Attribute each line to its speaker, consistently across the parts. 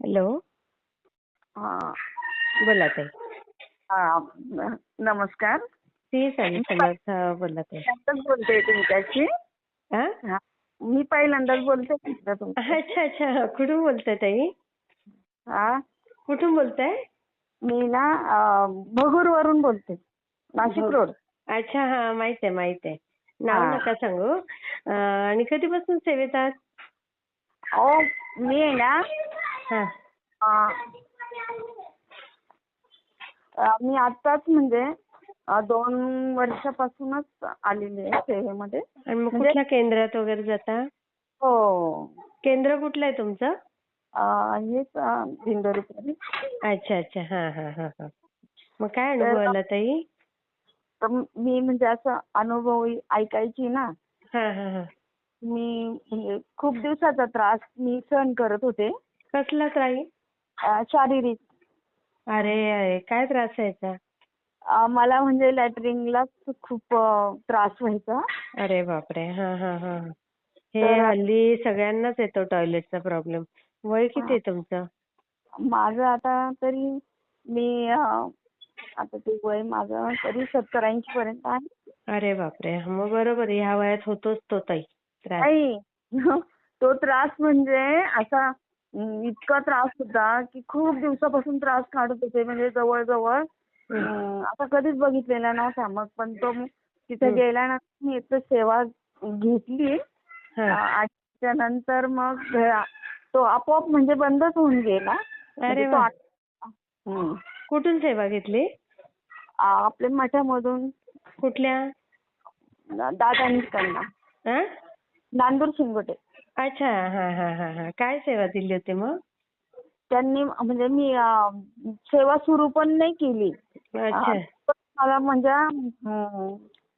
Speaker 1: Hello.
Speaker 2: हा.
Speaker 1: बोला ताई.
Speaker 2: हा, नमस्कार.
Speaker 1: ती स्वामी
Speaker 2: मी
Speaker 1: समर्थ बोलत आहे.
Speaker 2: पहिल्यांदाच बोलते तुमच्याशी.
Speaker 1: हा?
Speaker 2: हा, मी पहिल्यांदाच बोलते तुमच्याशी.
Speaker 1: अच्छा अच्छा. कुठून बोलताय ताई?
Speaker 2: हा,
Speaker 1: कुठून बोलताय?
Speaker 2: मी ना भगूर वरून बोलते, नाशिक रोड.
Speaker 1: अच्छा, हा, माहित आहे माहित आहे. नाव
Speaker 2: हा.
Speaker 1: नका सांगू. आणि कधीपासून सेवेत आहात?
Speaker 2: ओ, मी आहे ना
Speaker 1: हा.
Speaker 2: अ, मी आत्ताच म्हणजे 2 वर्षापासूनच आलेली आहे सेवेमध्ये.
Speaker 1: आणि मग
Speaker 2: म्हणजे
Speaker 1: कुठल्या केंद्रात वगैरे जाता?
Speaker 2: हो,
Speaker 1: केंद्र कुठलं आहे तुमचं?
Speaker 2: हेच दिंडोरी.
Speaker 1: अच्छा अच्छा. हा हा हा हा. मग काय अनुभव
Speaker 2: तर
Speaker 1: आला ताई?
Speaker 2: तर मी म्हणजे असं अनुभव ऐकायची ना.
Speaker 1: हा हा हा.
Speaker 2: मी म्हणजे खूप दिवसाचा त्रास मी सहन करत होते.
Speaker 1: कसला ताई?
Speaker 2: शारीरिक.
Speaker 1: अरे अरे, काय त्रास व्हायचा?
Speaker 2: मला म्हणजे लॅटरिनलाच खूप त्रास व्हायचा.
Speaker 1: अरे बापरे. हा हा हा. हे
Speaker 2: तर
Speaker 1: हल्ली सगळ्यांनाच येतो टॉयलेटचा प्रॉब्लेम. वय किती
Speaker 2: अ,
Speaker 1: आहे तुमचं?
Speaker 2: माझं आता तरी मी आता ते वय माझं तरी 70-80 पर्यंत आहे.
Speaker 1: अरे बापरे. मग बरोबर आहे. ह्या वयात होतोच तो ताई त्रास.
Speaker 2: नाही. तो त्रास म्हणजे असा इतका त्रास होता की खूप दिवसापासून त्रास काढत होते. म्हणजे जवळजवळ
Speaker 1: हं,
Speaker 2: आता कधीच बघितलेला नव्हता. मग पण तो तिथे
Speaker 1: हं.
Speaker 2: गेल्यानंतर मी एक सेवा घेतली.
Speaker 1: हां.
Speaker 2: आणि त्यानंतर मग तो आपोआप म्हणजे बंदच होऊन गेला. म्हणजे
Speaker 1: अरे
Speaker 2: तो
Speaker 1: वा.
Speaker 2: हं.
Speaker 1: कुठून सेवा घेतली?
Speaker 2: आपल्या मठामधून
Speaker 1: कुठल्या?
Speaker 2: दादांकडनं.
Speaker 1: हा?
Speaker 2: नांदूर शिंगोटे.
Speaker 1: अच्छा. हा हा हा हा. काय सेवा दिली होती मग?
Speaker 2: त्यांनी म्हणजे मी सेवा सुरू पण नाही केली.
Speaker 1: अच्छा.
Speaker 2: पण मला म्हणजे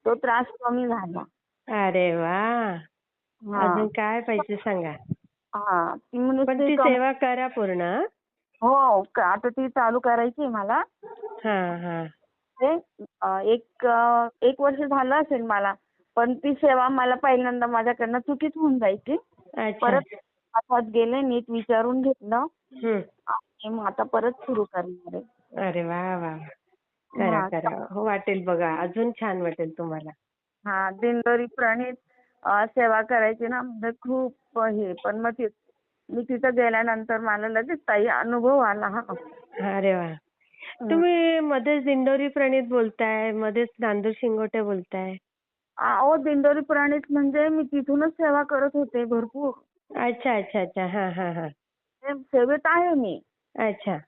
Speaker 2: तो त्रास कमी झाला.
Speaker 1: अरे वा.
Speaker 2: हां.
Speaker 1: अजून काय पाहिजे सांगा.
Speaker 2: हां. ती
Speaker 1: पण
Speaker 2: नुसती
Speaker 1: ती सेवा करा पूर्ण.
Speaker 2: हो. आता ती चालू करायची आहे मला.
Speaker 1: हा हा.
Speaker 2: ते एक वर्ष झालं असेल मला. पण ती सेवा मला पहिल्यांदा माझ्याकडनं चुकीच होऊन जायची.
Speaker 1: अच्छा.
Speaker 2: परत हातात गेले, नीट विचारून घेतलं
Speaker 1: हं.
Speaker 2: आणि मग आता परत सुरू करणार आहे.
Speaker 1: अरे वा वा. करा
Speaker 2: हां.
Speaker 1: करा. हो, वाटेल बघा. अजून छान वाटेल तुम्हाला.
Speaker 2: हां. दिंडोरी प्रणीत सेवा करायची ना म्हणजे खूप हे. पण मग मी तिथं गेल्यानंतर मला लगेच ताई अनुभव आला. हां.
Speaker 1: अरे वा. तुम्ही मध्येच दिंडोरी प्रणीत बोलताय, मध्येच नांदूर शिंगोटे बोलताय.
Speaker 2: अहो, दिंडोरी प्रणीत म्हणजे मी तिथूनच सेवा करत होते भरपूर.
Speaker 1: अच्छा अच्छा अच्छा. हा हा हा.
Speaker 2: सेवेत आहे मी.
Speaker 1: अच्छा.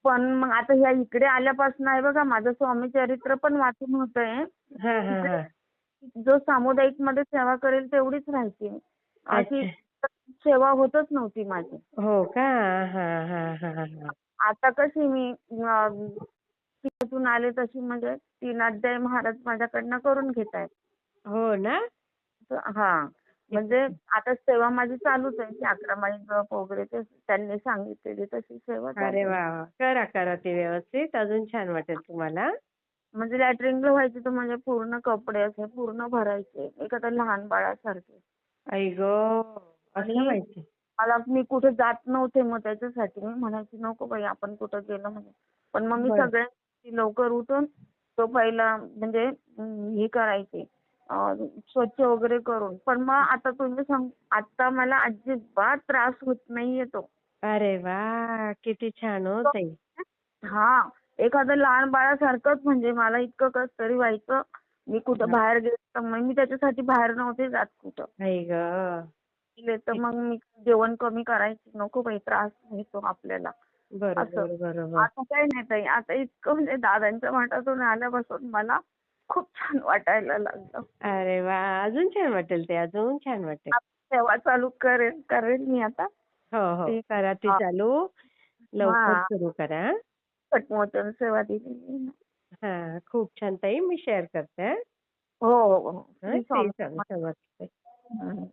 Speaker 2: पण मग आता ह्या इकडे आल्यापासून आहे बघा माझं स्वामी चरित्र पण वाचून होतंय.
Speaker 1: हा हा
Speaker 2: तिकडे
Speaker 1: हा.
Speaker 2: जो सामुदायिक मध्ये सेवा करेल तेवढीच राहायची. अशी
Speaker 1: अच्छा.
Speaker 2: सेवा होतच नव्हती माझी.
Speaker 1: हो का? हा हा हा हा.
Speaker 2: आता कशी मी तिथून आले तशी म्हणजे 3 अध्याय महाराज माझ्याकडनं करून घेत आहेत.
Speaker 1: हो ना?
Speaker 2: हां. म्हणजे आता सेवा माझी चालूच आहे. की 11 माळी जप वगैरे ते त्यांनी सांगितलेली तशी सेवा चालू
Speaker 1: अरे
Speaker 2: आहे.
Speaker 1: वा वा. करा करा ते व्यवस्थित. अजून छान वाटेल तुम्हाला.
Speaker 2: म्हणजे लॅटरिनला व्हायची तर म्हणजे पूर्ण कपडे असे पूर्ण भरायचे. एखाद्या लहान बाळासारखे.
Speaker 1: आई गं! असं
Speaker 2: आणि
Speaker 1: व्हायचं.
Speaker 2: मी कुठे जात नव्हते मग त्याच्यासाठी मी म्हणायची नको बाई आपण कुठं गेलं म्हणजे. पण मग मी
Speaker 1: बरं.
Speaker 2: सगळ्यांनी लवकर उठून तो पहिला म्हणजे हे करायचे स्वच्छ वगैरे करून. पण मग आता आता मला अजिबात त्रास होत नाहीये तो.
Speaker 1: अरे वा. किती छान हो ताई.
Speaker 2: हां. एखादं लहान बाळासारखंच म्हणजे मला इतकं कसं तरी व्हायचं. मी कुठं बाहेर गेले तर मग मी त्याच्यासाठी बाहेर नव्हते जात कुठं.
Speaker 1: आई गं!
Speaker 2: गेले तर मग मी जेवण कमी करायची. नको बाई त्रास होतो आपल्याला असं.
Speaker 1: बरोबर बरोबर.
Speaker 2: आता काही नाही ताई. आता इतकं म्हणजे दादांच्या मठातून आल्यापासून मला खूप छान वाटायला लागलं.
Speaker 1: अरे वा. अजून छान वाटेल ते. अजून छान वाटेल.
Speaker 2: आता सेवा चालू करेल मी आता.
Speaker 1: हो हो.
Speaker 2: ती
Speaker 1: करा ती
Speaker 2: हां.
Speaker 1: चालू. लवकर
Speaker 2: हां.
Speaker 1: सुरू करा.
Speaker 2: पटमोचन सेवा दिलेली.
Speaker 1: हां. खूप छान ताई. मी शेअर करते.
Speaker 2: हो, हो, हो.
Speaker 1: हां.
Speaker 2: श्री
Speaker 1: श्री
Speaker 2: स्वामी
Speaker 1: स्वामी
Speaker 2: समर्थ.
Speaker 1: समर्थ.
Speaker 2: हं.